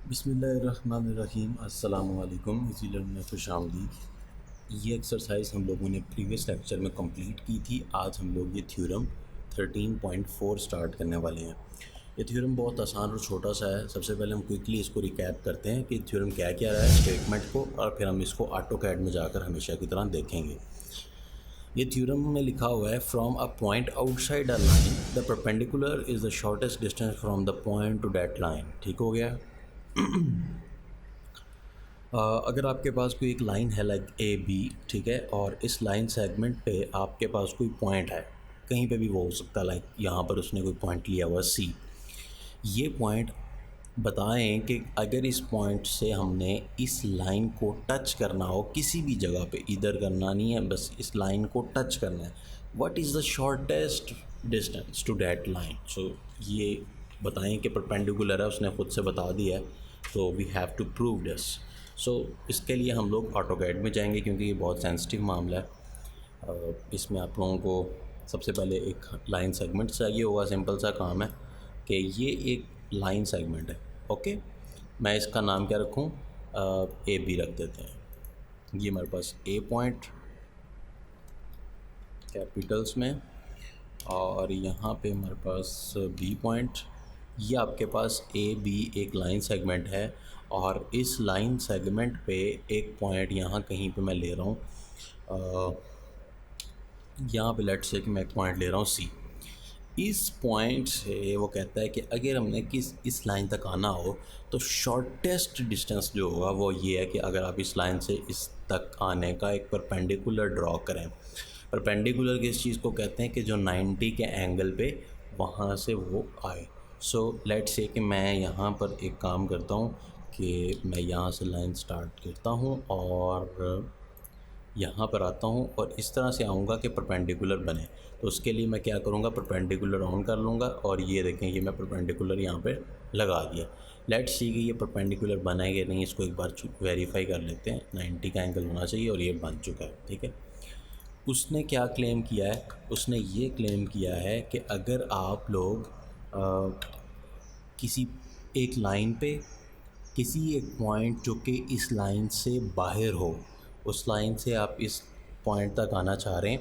बिस्मिल्लाहिर्रहमानिर्रहीम अस्सलामुअलैकुम। इसी लर्न में खुशामदीद। ये एक्सरसाइज हम लोगों ने प्रीवियस लेक्चर में कंप्लीट की थी। आज हम लोग ये थ्योरम 13.4 स्टार्ट करने वाले हैं। ये थ्योरम बहुत आसान और छोटा सा है। सबसे पहले हम क्विकली इसको रिकैप करते हैं कि थ्योरम क्या क्या रहा है स्टेटमेंट को, और फिर हम इसको ऑटोकैड में जाकर हमेशा की तरह देखेंगे। ये थ्योरम में लिखा हुआ है, from a point outside a line the perpendicular is the shortest distance from the point two that line. ठीक हो गया। अगर आपके पास कोई एक लाइन है लाइक ए बी, ठीक है, और इस लाइन सेगमेंट पे आपके पास कोई पॉइंट है, कहीं पे भी वो हो सकता है, लाइक यहाँ पर उसने कोई पॉइंट लिया हुआ सी। ये पॉइंट बताएं कि अगर इस पॉइंट से हमने इस लाइन को टच करना हो किसी भी जगह पे, इधर करना नहीं है, बस इस लाइन को टच करना है, what is the shortest distance to that line. So ये बताएं कि परपेंडिकुलर है, उसने ख़ुद से बता दिया है, तो we have to prove this. So इसके लिए हम लोग ऑटोकैड में जाएंगे क्योंकि ये बहुत सेंसिटिव मामला है। इसमें आप लोगों को सबसे पहले एक लाइन सेगमेंट चाहिए होगा। सिंपल सा काम है कि ये एक लाइन सेगमेंट है। ओके, मैं इसका नाम क्या रखूँ, ए बी रख देते हैं। ये हमारे पास ए पॉइंट कैपिटल्स में, और यहाँ पे हमारे पास बी पॉइंट। ये आपके पास ए बी एक लाइन सेगमेंट है, और इस लाइन सेगमेंट पे एक पॉइंट यहाँ कहीं पे मैं ले रहा हूँ। यहाँ पे लेट्स से कि मैं एक पॉइंट ले रहा हूँ सी। इस पॉइंट से वो कहता है कि अगर हमने इस लाइन तक आना हो तो शॉर्टेस्ट डिस्टेंस जो होगा वो ये है कि अगर आप इस लाइन से इस तक आने का एक परपेंडिकुलर ड्रॉ करें। परपेंडिकुलर किस चीज़ को कहते हैं कि जो 90 के एंगल पे वहाँ से वो आए। सो लेट्स से कि मैं यहाँ पर एक काम करता हूँ कि मैं यहाँ से लाइन स्टार्ट करता हूँ और यहाँ पर आता हूँ और इस तरह से आऊँगा कि परपेंडिकुलर बने। तो उसके लिए मैं क्या करूँगा, परपेंडिकुलर ऑन कर लूँगा, और ये देखें ये मैं परपेंडिकुलर यहाँ पे लगा दिया। लेट्स सी कि ये परपेंडिकुलर बना है कि नहीं, इसको एक बार वेरीफाई कर लेते हैं। 90 का एंगल होना चाहिए और ये बन चुका है। ठीक है, उसने क्या क्लेम किया है, उसने ये क्लेम किया है कि अगर आप लोग किसी एक लाइन पे किसी एक पॉइंट जो कि इस लाइन से बाहर हो, उस लाइन से आप इस पॉइंट तक आना चाह रहे हैं,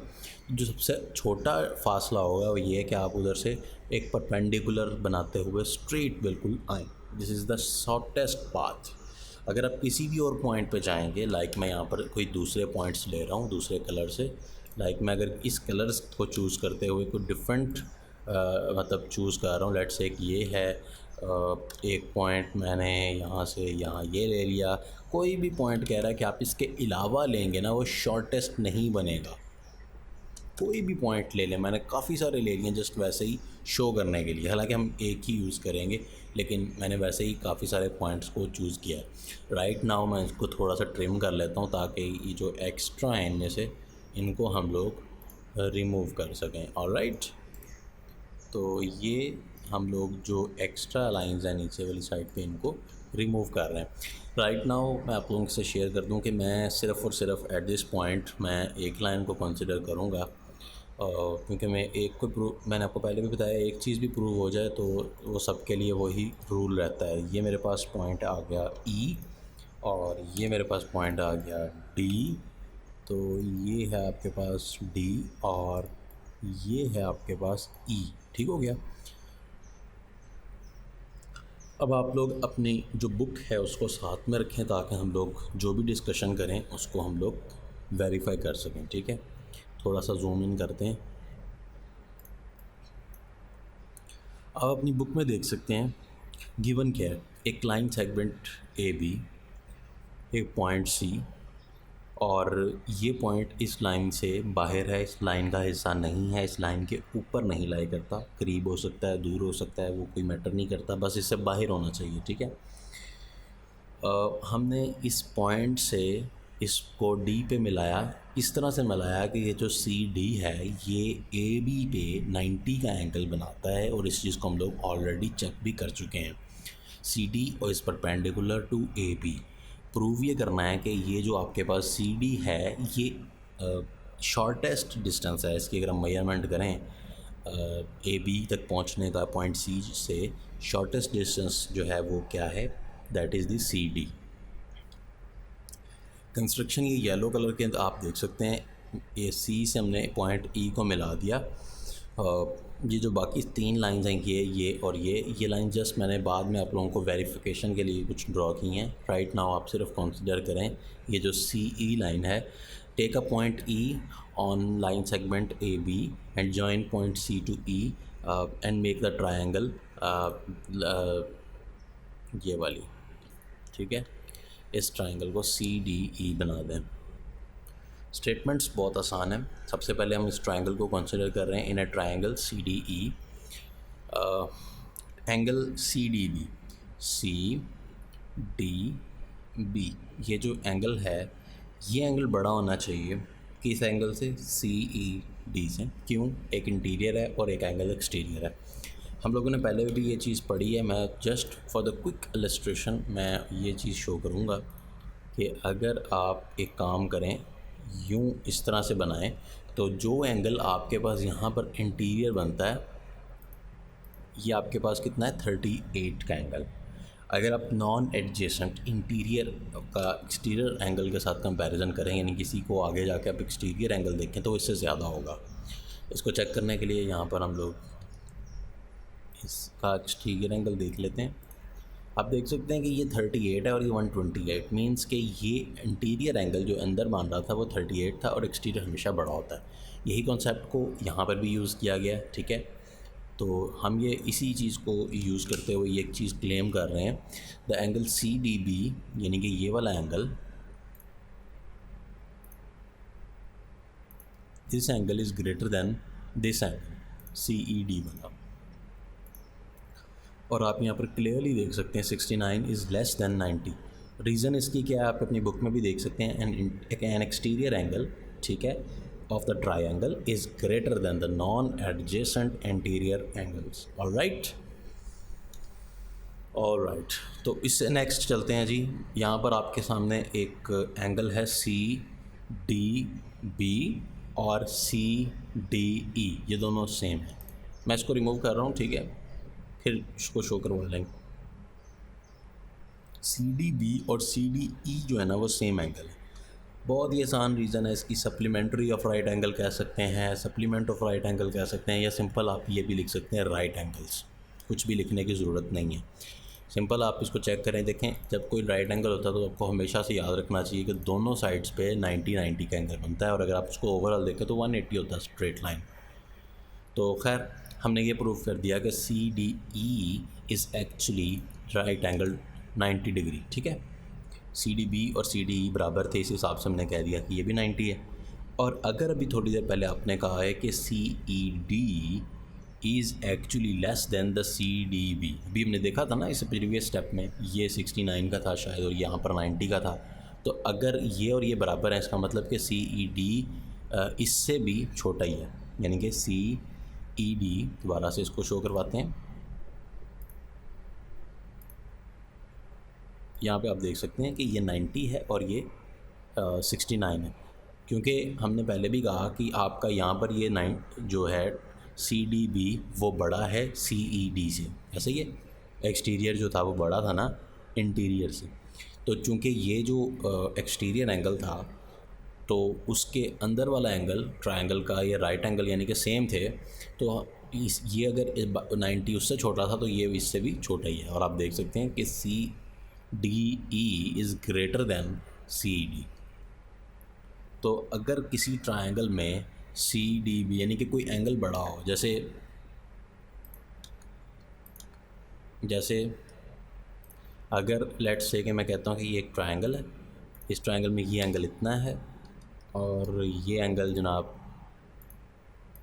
जो सबसे छोटा फासला होगा वो ये है कि आप उधर से एक परपेंडिकुलर बनाते हुए स्ट्रेट बिल्कुल आएँ। This is the shortest path. अगर आप किसी भी और पॉइंट पे जाएंगे, लाइक मैं यहाँ पर कोई दूसरे पॉइंट्स ले रहा हूँ दूसरे कलर से, लाइक मैं अगर इस कलर्स को चूज़ करते हुए कोई डिफरेंट मतलब चूज़ कर रहा हूँ, लेट्स से ये है एक पॉइंट मैंने यहाँ से यहाँ ये ले लिया। कोई भी पॉइंट कह रहा है कि आप इसके अलावा लेंगे ना वो शॉर्टेस्ट नहीं बनेगा। कोई भी पॉइंट ले लें, मैंने काफ़ी सारे ले लिए जस्ट वैसे ही शो करने के लिए, हालांकि हम एक ही यूज़ करेंगे, लेकिन मैंने वैसे ही काफ़ी सारे पॉइंट्स को चूज़ किया है। राइट नाउ मैं इसको थोड़ा सा ट्रिम कर लेता हूँ ताकि ये जो एक्स्ट्रा हैं इनमें से इनको हम लोग रिमूव कर सकें। ऑलराइट, तो ये हम लोग जो एक्स्ट्रा लाइंस हैं नीचे वाली साइड पे इनको रिमूव कर रहे हैं। राइट नाउ मैं आप लोगों से शेयर कर दूं कि मैं सिर्फ़ और सिर्फ एट दिस पॉइंट मैं एक लाइन को कंसिडर करूंगा, क्योंकि मैं एक को प्रूव, मैंने आपको पहले भी बताया, एक चीज़ भी प्रूव हो जाए तो वो सबके लिए वही रूल रहता है। ये मेरे पास पॉइंट आ गया ई, और ये मेरे पास पॉइंट आ गया डी, तो ये है आपके पास डी, और ये है आपके पास ई। ठीक हो गया। अब आप लोग अपनी जो बुक है उसको साथ में रखें ताकि हम लोग जो भी डिस्कशन करें उसको हम लोग वेरीफाई कर सकें। ठीक है, थोड़ा सा जूम इन करते हैं। आप अपनी बुक में देख सकते हैं गिवन क्या है, एक लाइन सेगमेंट ए बी, एक पॉइंट सी, और ये पॉइंट इस लाइन से बाहर है, इस लाइन का हिस्सा नहीं है, इस लाइन के ऊपर नहीं लाई करता, करीब हो सकता है दूर हो सकता है, वो कोई मैटर नहीं करता, बस इससे बाहर होना चाहिए। ठीक है, हमने इस पॉइंट से इसको डी पे मिलाया, इस तरह से मिलाया कि ये जो सी डी है ये ए बी पे 90 का एंगल बनाता है, और इस चीज़ को हम लोग ऑलरेडी चेक भी कर चुके हैं। सी डी और इस perpendicular to A B. Prove ये करना है कि ये जो आपके पास सी डी है ये शॉर्टेस्ट डिस्टेंस है, इसकी अगर हम मेजरमेंट करें ए बी तक पहुंचने का पॉइंट सी से, शॉर्टेस्ट डिस्टेंस जो है वो क्या है, that is the C D. Construction ये येलो कलर के आप देख सकते हैं, ये सी से हमने पॉइंट ई को मिला दिया। ये जो बाकी 3 लाइंस हैं, ये और ये लाइन जस्ट मैंने बाद में आप लोगों को वेरिफिकेशन के लिए कुछ ड्रॉ की हैं। राइट नाउ आप सिर्फ कंसिडर करें ये जो सी ई लाइन है, take a point E on line segment A B and join point C to E and make the triangle ये वाली, ठीक है। इस ट्रायंगल को सी डी ई बना दें। स्टेटमेंट्स बहुत आसान है। सबसे पहले हम इस ट्रायंगल को कंसिडर कर रहे हैं in a triangle C D E, angle C D B, C D B, ये जो एंगल है ये एंगल बड़ा होना चाहिए किस एंगल से, सी ई डी से। क्यों? एक इंटीरियर है और एक एंगल एक्सटीरियर है। हम लोगों ने पहले भी ये चीज़ पढ़ी है। मैं just for the quick illustration मैं ये चीज़ शो करूँगा कि अगर आप एक काम करें, यूँ इस तरह से बनाएं, तो जो एंगल आपके पास यहाँ पर इंटीरियर बनता है ये आपके पास कितना है, 38 का एंगल। अगर आप नॉन एडजेसेंट इंटीरियर का एक्सटीरियर एंगल के साथ कंपैरिजन करें, यानी किसी को आगे जाके आप एक्सटीरियर एंगल देखें, तो इससे ज़्यादा होगा। इसको चेक करने के लिए यहाँ पर हम लोग इसका एक्सटीरियर एंगल देख लेते हैं। आप देख सकते हैं कि ये 38 है और ये 128, मींस कि ये इंटीरियर एंगल जो अंदर मान रहा था वो 38 था और एक्सटीरियर हमेशा बड़ा होता है। यही कॉन्सेप्ट को यहाँ पर भी यूज़ किया गया है, ठीक है। तो हम ये इसी चीज़ को यूज़ करते हुए ये एक चीज़ क्लेम कर रहे हैं, the angle C D B, यानी कि ये वाला angle, this angle is greater than this angle C E D वाला। और आप यहाँ पर क्लियरली देख सकते हैं 69 इज़ लेस देन 90। रीज़न इसकी क्या है आप अपनी बुक में भी देख सकते हैं। एन एक्सटीरियर एंगल, ठीक है, of the triangle is greater then the non adjacent interior angles. Alright, तो इससे नेक्स्ट चलते हैं जी। यहाँ पर आपके सामने एक एंगल है सी डी बी और सी डी ई, ये दोनों सेम है। मैं इसको रिमूव कर रहा हूँ, ठीक है, फिर इसको शो करवा लेंगे। सी डी बी और सी डी ई जो है ना वो सेम एंगल है। बहुत ही आसान रीज़न है इसकी, सप्लीमेंट्री ऑफ राइट एंगल कह सकते हैं, सप्लीमेंट ऑफ राइट एंगल कह सकते हैं, या सिंपल आप ये भी लिख सकते हैं राइट एंगल्स। कुछ भी लिखने की ज़रूरत नहीं है, सिंपल आप इसको चेक करें। देखें, जब कोई राइट एंगल होता है तो आपको हमेशा से याद रखना चाहिए कि दोनों साइड्स पे 90-90 का एंगल बनता है, और अगर आप उसको ओवरऑल देखें तो 180 होता है स्ट्रेट लाइन। तो खैर हमने ये प्रूव कर दिया कि C D E is actually right angle 90 degree, ठीक है। सी डी बी और सी डी ई बराबर थे, इस हिसाब से हमने कह दिया कि ये भी 90 है। और अगर अभी थोड़ी देर पहले आपने कहा है कि C E D is actually less than the C D B, अभी हमने देखा था ना इस प्रीवियस स्टेप में, ये 69 का था शायद और यहाँ पर 90 का था। तो अगर ये और ये बराबर है, इसका मतलब कि सी ई डी इससे भी छोटा ही है, यानी कि सी ई डी, दोबारा से इसको शो करवाते हैं। यहाँ पे आप देख सकते हैं कि ये 90 है और ये 69 है, क्योंकि हमने पहले भी कहा कि आपका यहाँ पर ये 9 जो है सी डी बी वो बड़ा है सी ई डी से। ऐसे ही एक्सटीरियर जो था वो बड़ा था ना इंटीरियर से, तो चूँकि ये जो एक्सटीरियर एंगल था तो उसके अंदर वाला एंगल ट्रायंगल का ये राइट एंगल यानी कि सेम थे, तो ये अगर 90 उससे छोटा था तो ये इससे भी छोटा ही है। और आप देख सकते हैं कि C D E is greater than C D. तो अगर किसी ट्रायंगल में सी डी बी यानी कि कोई एंगल बड़ा हो, जैसे अगर लेट्स से कि मैं कहता हूँ कि ये एक ट्रायंगल है, इस ट्रायंगल में ये एंगल इतना है और ये एंगल जनाब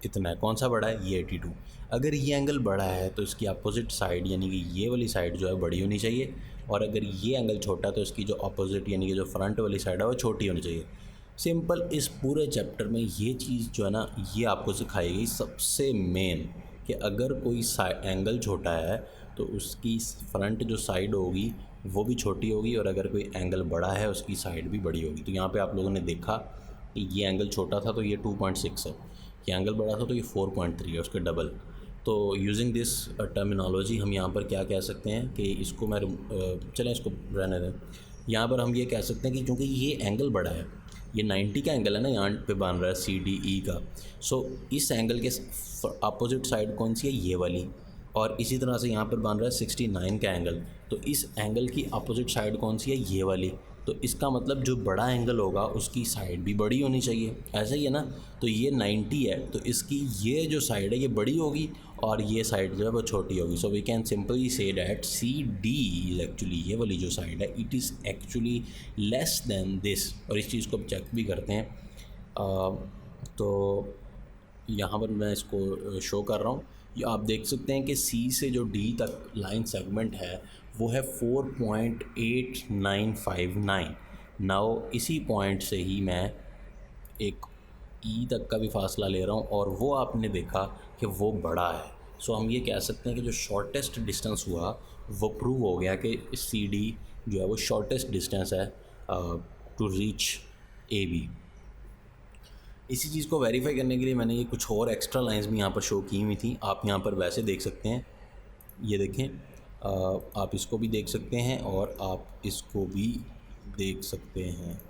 इतना है, कौन सा बड़ा है, ये 82। अगर ये एंगल बड़ा है तो इसकी अपोजिट साइड यानी कि ये वाली साइड जो है बड़ी होनी चाहिए, और अगर ये एंगल छोटा है तो इसकी जो अपोजिट यानी कि जो फ्रंट वाली साइड है वो छोटी होनी चाहिए। सिंपल, इस पूरे चैप्टर में ये चीज़ जो है ना ये आपको सिखाई गई सबसे मेन, कि अगर कोई एंगल छोटा है तो उसकी फ्रंट जो साइड होगी वो भी छोटी होगी, और अगर कोई एंगल बड़ा है उसकी साइड भी बड़ी होगी। तो यहाँ पे आप लोगों ने देखा कि ये एंगल छोटा था तो ये 2.6 है, ये एंगल बड़ा था तो ये 4.3 है, उसके डबल। तो यूजिंग दिस टर्मिनोलॉजी हम यहाँ पर क्या कह सकते हैं कि इसको मैं चलें इसको रहने दें। यहाँ पर हम ये कह सकते हैं कि क्योंकि ये एंगल बड़ा है, ये 90 का एंगल है ना, यहाँ पे बन रहा है CDE का। सो इस एंगल के अपोजिट साइड कौन सी है, ये वाली। और इसी तरह से यहाँ पर बन रहा है 69 का एंगल, तो इस एंगल की अपोजिट साइड कौन सी है, ये वाली। तो इसका मतलब जो बड़ा एंगल होगा उसकी साइड भी बड़ी होनी चाहिए, ऐसा ही है ना। तो ये 90 है, तो इसकी ये जो साइड है ये बड़ी होगी और ये साइड जो है वो छोटी होगी। So we can simply say that CD is actually, ये वाली जो साइड है, it is actually less than this. और इस चीज़ को चेक भी करते हैं। तो यहाँ पर मैं इसको शो कर रहा हूँ, ये आप देख सकते हैं कि C से जो D तक लाइन सेगमेंट है वो है 4.8959। नाउ इसी पॉइंट से ही मैं एक E तक का भी फासला ले रहा हूँ और वो आपने देखा कि वो बड़ा है। सो हम ये कह सकते हैं कि जो शॉर्टेस्ट डिस्टेंस हुआ वो प्रूव हो गया कि CD जो है वो शॉर्टेस्ट डिस्टेंस है टू रीच AB। इसी चीज़ को वेरीफाई करने के लिए मैंने ये कुछ और एक्स्ट्रा लाइंस भी यहाँ पर शो की हुई थी, आप यहाँ पर वैसे देख सकते हैं। ये देखें, आप इसको भी देख सकते हैं और आप इसको भी देख सकते हैं।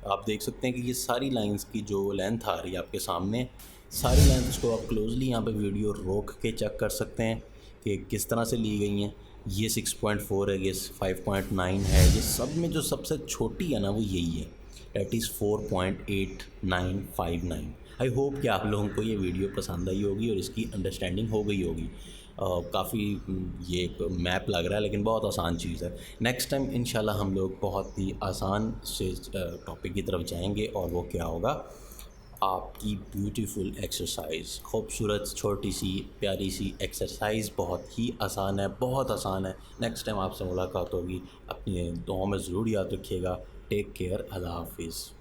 आप देख सकते हैं कि ये सारी लाइंस की जो लेंथ आ रही है आपके सामने, सारी लेंथ्स को आप क्लोजली यहाँ पे वीडियो रोक के चेक कर सकते हैं कि किस तरह से ली गई हैं। ये 6.4 है, ये 5.9 है, ये सब में जो सबसे छोटी है ना वो यही है, डेट इज़ 4.8959। आई होप कि आप लोगों को ये वीडियो पसंद आई होगी और इसकी अंडरस्टैंडिंग हो गई होगी। काफ़ी ये एक मैप लग रहा है लेकिन बहुत आसान चीज़ है। नेक्स्ट टाइम इंशाल्लाह हम लोग बहुत ही आसान से टॉपिक की तरफ जाएंगे और वो क्या होगा, आपकी ब्यूटीफुल एक्सरसाइज, खूबसूरत छोटी सी प्यारी सी एक्सरसाइज, बहुत ही आसान है, बहुत आसान है। नेक्स्ट टाइम आपसे मुलाकात होगी, अपनी दुआओं में ज़रूर याद रखिएगा। टेक केयर, अल्लाह हाफिज़।